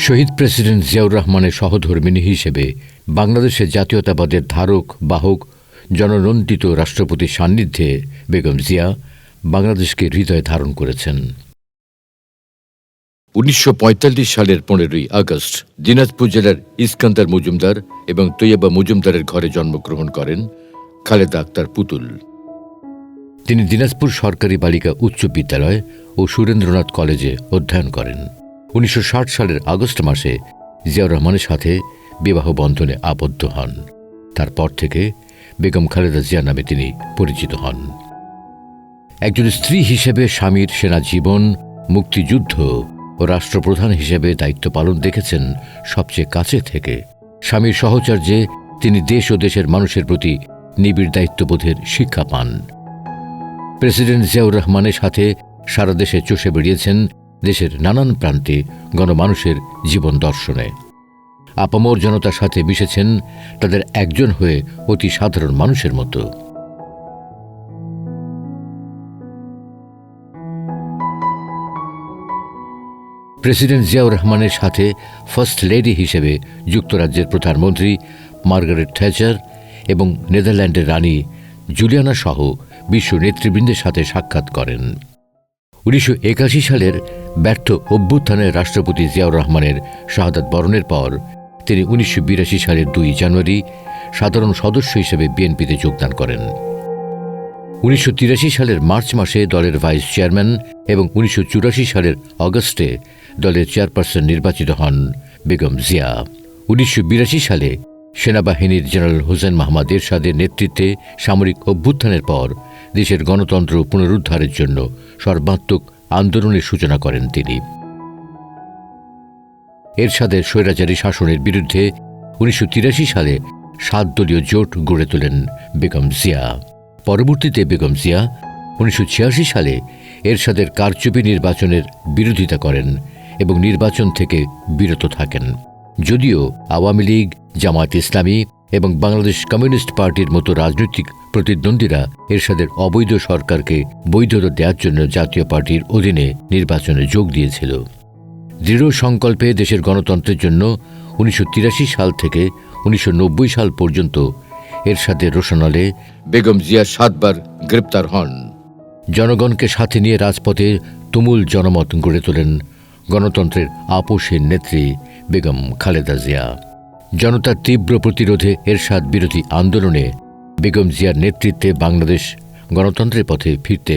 শহীদ president Ziaur রহমানের সহধর্মিণী হিসেবে বাংলাদেশের জাতীয়তাবাদের ধারক বাহক জননন্দিত রাষ্ট্রপতির সান্নিধ্যে বেগম জিয়া বাংলাদেশকে হৃদয়ে ধারণ করেছেন। ১৯৪৫ সালের ১৫ই আগস্ট দিনাজপুর জেলার ইস্কান্দার মজুমদার এবং তৈয়বা মজুমদারের ঘরে জন্মগ্রহণ করেন খালেদা আক্তার পুতুল। তিনি দিনাজপুর সরকারি বালিকা উচ্চ বিদ্যালয় ও সুরেন্দ্রনাথ কলেজে অধ্যয়ন করেন। ১৯৬০ সালের আগস্ট মাসে জিয়াউর রহমানের সাথে বিবাহ বন্ধনে আবদ্ধ হন। তারপর থেকে বেগম খালেদা জিয়া নামে তিনি পরিচিত হন। একজন স্ত্রী হিসেবে স্বামীর সেনা জীবন, মুক্তিযুদ্ধ ও রাষ্ট্রপ্রধান হিসেবে দায়িত্ব পালন দেখেছেন সবচেয়ে কাছে থেকে। স্বামীর সহচর্যে তিনি দেশ ও দেশের মানুষের প্রতি নিবিড় দায়িত্ববোধের শিক্ষা পান। প্রেসিডেন্ট জিয়াউর রহমানের সাথে সারা দেশে চষে বেড়িয়েছেন দেশের নানান প্রান্তে গণমানুষের জীবন দর্শনে। আপামর জনতার সাথে মিশেছেন তাদের একজন হয়ে অতি সাধারণ মানুষের মতো। প্রেসিডেন্ট জিয়াউর রহমানের সাথে ফার্স্ট লেডি হিসেবে যুক্তরাজ্যের প্রধানমন্ত্রী মার্গারেট থ্যাচার এবং নেদারল্যান্ডের রানী জুলিয়ানা সহ বিশ্ব নেতৃবৃন্দের সাথে সাক্ষাৎ করেন। ১৯৮১ সালের ব্যর্থ অভ্যুত্থানের রাষ্ট্রপতি জিয়াউর রহমানের শাহাদাত বরণের পর তিনি ১৯৮২ সালের ২ জানুয়ারি সাধারণ সদস্য হিসেবে বিএনপিতে যোগদান করেন। ১৯৮৩ সালের মার্চ মাসে দলের ভাইস চেয়ারম্যান এবং ১৯৮৪ সালের অগস্টে দলের চেয়ারপারসন নির্বাচিত হন বেগম জিয়া। ১৯৮২ সালে সেনাবাহিনীর জেনারেল হোসেন মোহাম্মদ এরশাদের নেতৃত্বে সামরিক অভ্যুত্থানের পর দেশের গণতন্ত্র পুনরুদ্ধারের জন্য সর্বাত্মক আন্দোলনের সূচনা করেন তিনি। এরশাদের স্বৈরাচারী শাসনের বিরুদ্ধে ১৯৮৩ সালে ৭ দলীয় জোট গড়ে তোলেন বেগম জিয়া। পরবর্তীতে বেগম জিয়া ১৯৮৬ সালে এরশাদের কারচুপি নির্বাচনের বিরোধিতা করেন এবং নির্বাচন থেকে বিরত থাকেন। যদিও আওয়ামী লীগ, জামায়াত ইসলামী এবং বাংলাদেশ কমিউনিস্ট পার্টির মতো রাজনৈতিক প্রতিদ্বন্দ্বীরা এরশাদের অবৈধ সরকারকে বৈধতা দেওয়ার জন্য জাতীয় পার্টির অধীনে নির্বাচনে যোগ দিয়েছিল। দৃঢ় সংকল্পে দেশের গণতন্ত্রের জন্য ১৯৮৩ সাল থেকে ১৯৯০ সাল পর্যন্ত এরশাদের রোশনালে বেগম জিয়া ৭ বার গ্রেপ্তার হন। জনগণকে সাথে নিয়ে রাজপথে তুমুল জনমত গড়ে তোলেন গণতন্ত্রের আপোষহীন নেত্রী বেগম খালেদা জিয়া। জনতার তীব্র প্রতিরোধে এরশাদ বিরোধী আন্দোলনে বেগম জিয়ার নেতৃত্বে বাংলাদেশ গণতন্ত্রের পথে ফিরতে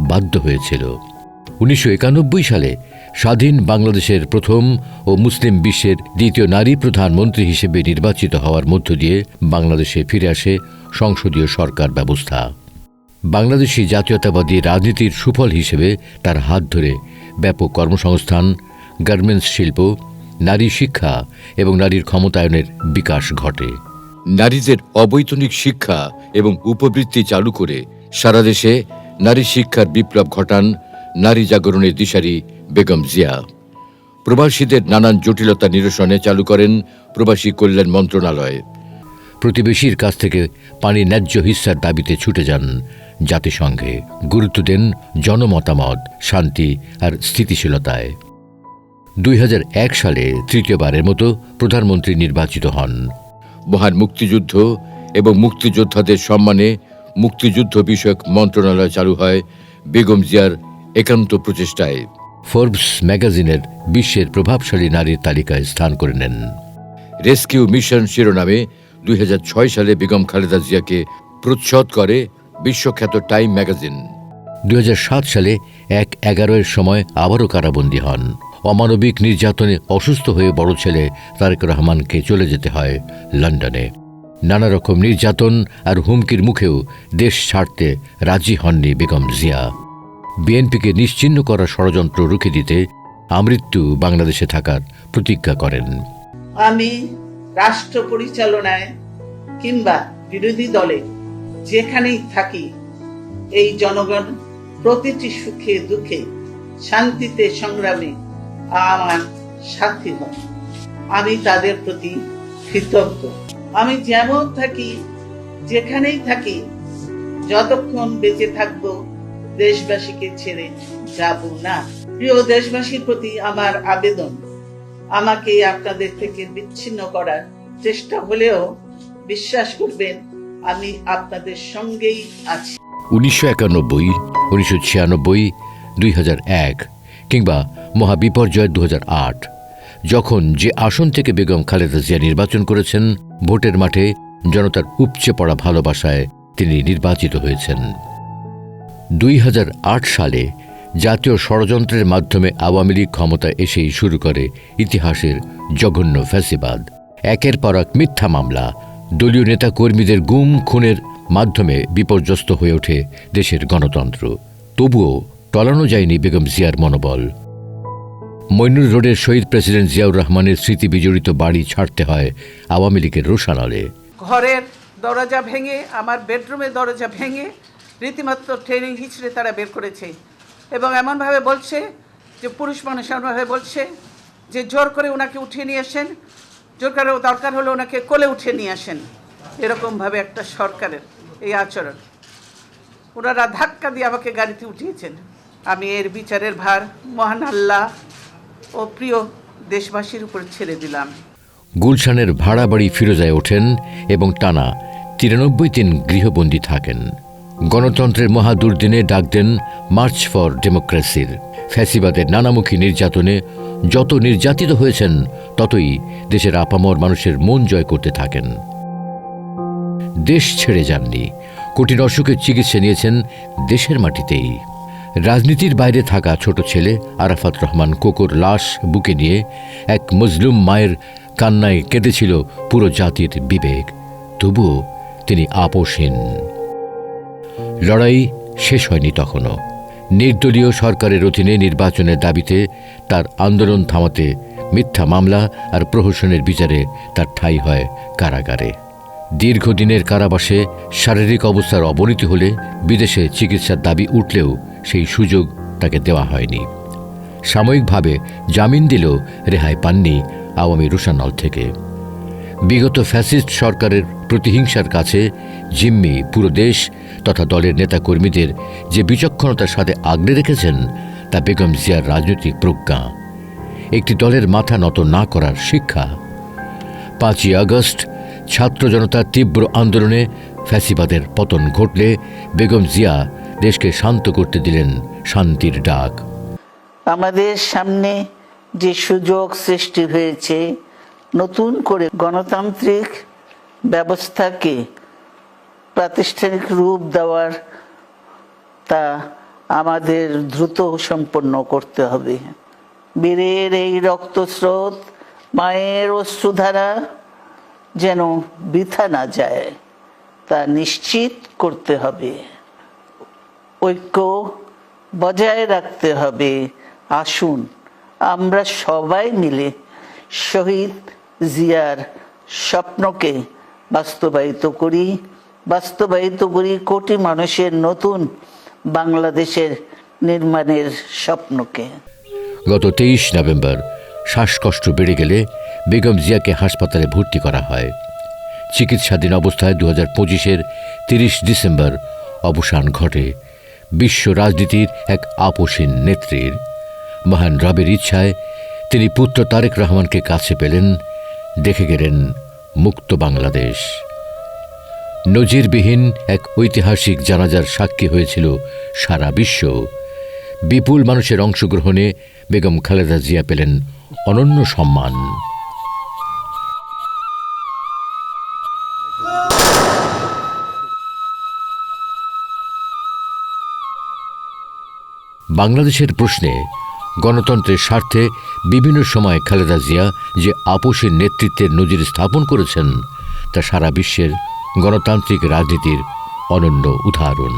বাধ্য হয়েছিল। ১৯৯১ সালে স্বাধীন বাংলাদেশের প্রথম ও মুসলিম বিশ্বের দ্বিতীয় নারী প্রধানমন্ত্রী হিসেবে নির্বাচিত হওয়ার মধ্য দিয়ে বাংলাদেশে ফিরে আসে সংসদীয় সরকার ব্যবস্থা। বাংলাদেশি জাতীয়তাবাদী রাজনীতির সুফল হিসেবে তার হাত ধরে ব্যাপক কর্মসংস্থান, গার্মেন্টস শিল্প, নারী শিক্ষা এবং নারীর ক্ষমতায়নের বিকাশ ঘটে। নারীদের অবৈতনিক শিক্ষা এবং উপবৃত্তি চালু করে সারা দেশে নারী শিক্ষার বিপ্লব ঘটান নারী জাগরণের দিশারি বেগম জিয়া। প্রবাসীদের নানান জটিলতা নিরসনে চালু করেন প্রবাসী কল্যাণ মন্ত্রণালয়। প্রতিবেশীর কাছ থেকে পানির ন্যায্য হিস্সার দাবিতে ছুটে যান জাতিসংঘে। গুরুত্ব দেন জনমতামত, শান্তি আর স্থিতিশীলতায়। ২০০১ সালে তৃতীয়বারের মতো প্রধানমন্ত্রী নির্বাচিত হন। মহান মুক্তিযুদ্ধ এবং মুক্তিযোদ্ধাদের সম্মানে মুক্তিযুদ্ধ বিষয়ক মন্ত্রণালয় চালু হয় বেগম জিয়ার একান্ত প্রচেষ্টায়। ফোর্বস ম্যাগাজিনের বিশ্বের প্রভাবশালী নারীর তালিকায় স্থান করে নেন। রেস্কিউ মিশন শিরোনামে ২০০৬ সালে বেগম খালেদা জিয়াকে প্রচ্ছদ করে বিশ্বখ্যাত টাইম ম্যাগাজিন। ২০০৭ সালে ১/১১ সময় আবারও কারাবন্দী হন। অমানবিক নির্যাতনে অসুস্থ হয়ে বড় ছেলে তারেক রহমানকে চলে যেতে হয় লন্ডনে। নানা রকম নির্যাতন আর হুমকির মুখেও দেশ ছাড়তে রাজি হননি বেগম জিয়া। বিএনপিকে নিশ্চিহ্ন করার ষড়যন্ত্র রুখে দিতে আমৃত্যু বাংলাদেশে থাকার প্রতিজ্ঞা করেন। আমি রাষ্ট্র পরিচালনায় কিংবা বিরোধী দলে যেখানেই থাকি, এই জনগণ প্রতিটি সুখে দুঃখে শান্তিতে সংগ্রামে আমার সাথী হয়। আমি তাদের প্রতি কৃতজ্ঞ। আমি যেমন থাকি, যেখানেই থাকি, যতক্ষণ বেঁচে থাকবো দেশবাসীকে ছেড়ে যাব না। প্রিয় দেশবাসীর প্রতি আমার আবেদন, আমাকে আপনাদের থেকে বিচ্ছিন্ন করার চেষ্টা হলেও বিশ্বাস করবেন আমি আপনাদের সঙ্গেই আছি। 1991, 1996, 2001 কিংবা মহাবিপর্যয় 2008, যখন যে আসন থেকে বেগম খালেদা জিয়া নির্বাচন করেছেন, ভোটের মাঠে জনতার উপচে পড়া ভালোবাসায় তিনি নির্বাচিত হয়েছেন। 2008 সালে জাতীয় ষড়যন্ত্রের মাধ্যমে আওয়ামী লীগ ক্ষমতায় এসেই শুরু করে ইতিহাসের জঘন্য ফ্যাসিবাদ। একের পর এক মিথ্যা মামলা, দলীয় নেতা কর্মীদের গুম খুনের মাধ্যমে বিপর্যস্ত হয়ে ওঠে দেশের গণতন্ত্র। তবুও টলানো যায়নি বেগম জিয়ার মনোবল। মইনুল রোডের শহীদ প্রেসিডেন্ট জিয়াউর রহমানের স্মৃতি বিজড়িত বাড়ি ছাড়তে হয় আওয়ামী লীগের রোষানলে। ঘরের দরজা ভেঙে, আমার বেডরুমের দরজা ভেঙে রীতিমাত্র ট্রেনিং হিচড়ে তারা বের করেছে এবং এমনভাবে বলছে যে পুরুষ মানুষ এমনভাবে বলছে যে জোর করে ওনাকে উঠিয়ে নিয়ে আসেন, জোর করে দরকার হলে ওনাকে কোলে উঠিয়ে নিয়ে আসেন। এরকমভাবে একটা সরকারের এই আচরণ, ওনারা ধাক্কা দিয়ে আমাকে গাড়িতে উঠিয়েছেন। আমি এর বিচারের ভার মহান আল্লাহ ও প্রিয় দেশবাসীর উপর ছেড়ে দিলাম। গুলশানের ভাড়া বাড়ি ফিরোজায় ওঠেন এবং টানা 93 দিন গৃহবন্দী থাকেন। গণতন্ত্রের মহাদুর্দিনে ডাক দেন মার্চ ফর ডেমোক্রেসির। ফ্যাসিবাদের নানামুখী নির্যাতনে যত নির্যাতিত হয়েছেন, ততই দেশের আপামর মানুষের মন জয় করতে থাকেন। দেশ ছেড়ে যাননি, কঠিন অসুখের চিকিৎসা নিয়েছেন দেশের মাটিতেই। রাজনীতির বাইরে থাকা ছোট ছেলে আরাফাত রহমান কোকোর লাশ বুকে নিয়ে এক মজলুম মায়ের কান্নায় কেঁদেছিল পুরো জাতির বিবেক। তবুও তিনি আপোষহীন। লড়াই শেষ হয়নি তখনও। নির্দলীয় সরকারের অধীনে নির্বাচনের দাবিতে তার আন্দোলন থামাতে মিথ্যা মামলা আর প্রহসনের বিচারে তার ঠাঁই হয় কারাগারে। দীর্ঘদিনের কারাবাসে শারীরিক অবস্থার অবনতি হলে বিদেশে চিকিৎসার দাবি উঠলেও সেই সুযোগ তাকে দেওয়া হয়নি। সাময়িকভাবে জামিন দিলেও রেহাই পাননি আওয়ামী রোষানল থেকে। বিগত ফ্যাসিস্ট সরকারের প্রতিহিংসার কাছে জিম্মি পুরো দেশ তথা দলের নেতাকর্মীদের যে বিচক্ষণতার সাথে আগলে রেখেছেন, তা বেগম জিয়ার রাজনৈতিক প্রজ্ঞা, একটি দলের মাথা নত না করার শিক্ষা। 5ই আগস্ট ছাত্র জনতার তীব্র আন্দোলনে ফ্যাসিবাদের পতন ঘটলে বেগম জিয়া দেশকে শান্ত করতে দিলেন শান্তির ডাক। আমাদের সামনে যে সুযোগ সৃষ্টি হয়েছে নতুন করে গণতান্ত্রিক ব্যবস্থাকে প্রাতিষ্ঠানিক রূপ দেওয়ার, তা আমাদের দ্রুত সম্পন্ন করতে হবে। বীরের এই রক্তস্রোত, মায়ের অশ্রুধারা যেন বৃথা না যায়, তা নিশ্চিত করতে হবে। ঐক্য বজায় রাখতে হবে। আসুন আমরা সবাই মিলে শহীদ জিয়ার স্বপ্নকে বাস্তবায়িত করি কোটি মানুষের নতুন বাংলাদেশের নির্মাণের স্বপ্নকে। গত 23 নভেম্বর শ্বাসকষ্ট বেড়ে গেলে বেগম জিয়াকে হাসপাতালে ভর্তি করা হয়। চিকিৎসাধীন অবস্থায় 2025-এর 30 ডিসেম্বর অবসান ঘটে বিশ্ব রাজনীতির এক আপোষহীন নেত্রীর। মহান রবের ইচ্ছায় তিনি পুত্র তারেক রহমানকে কাছে পেলেন, দেখে গেলেন মুক্ত বাংলাদেশ। নজিরবিহীন এক ঐতিহাসিক জানাজার সাক্ষী হয়েছিল সারা বিশ্ব। বিপুল মানুষের অংশগ্রহণে বেগম খালেদা জিয়া পেলেন অনন্য সম্মান। বাংলাদেশের প্রশ্নে গণতন্ত্রের স্বার্থে বিভিন্ন সময় খালেদা জিয়া যে আপোষের নেতৃত্বের নজির স্থাপন করেছেন, তা সারা বিশ্বের গণতান্ত্রিক রাজনীতির অনন্য উদাহরণ।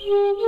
Thank you.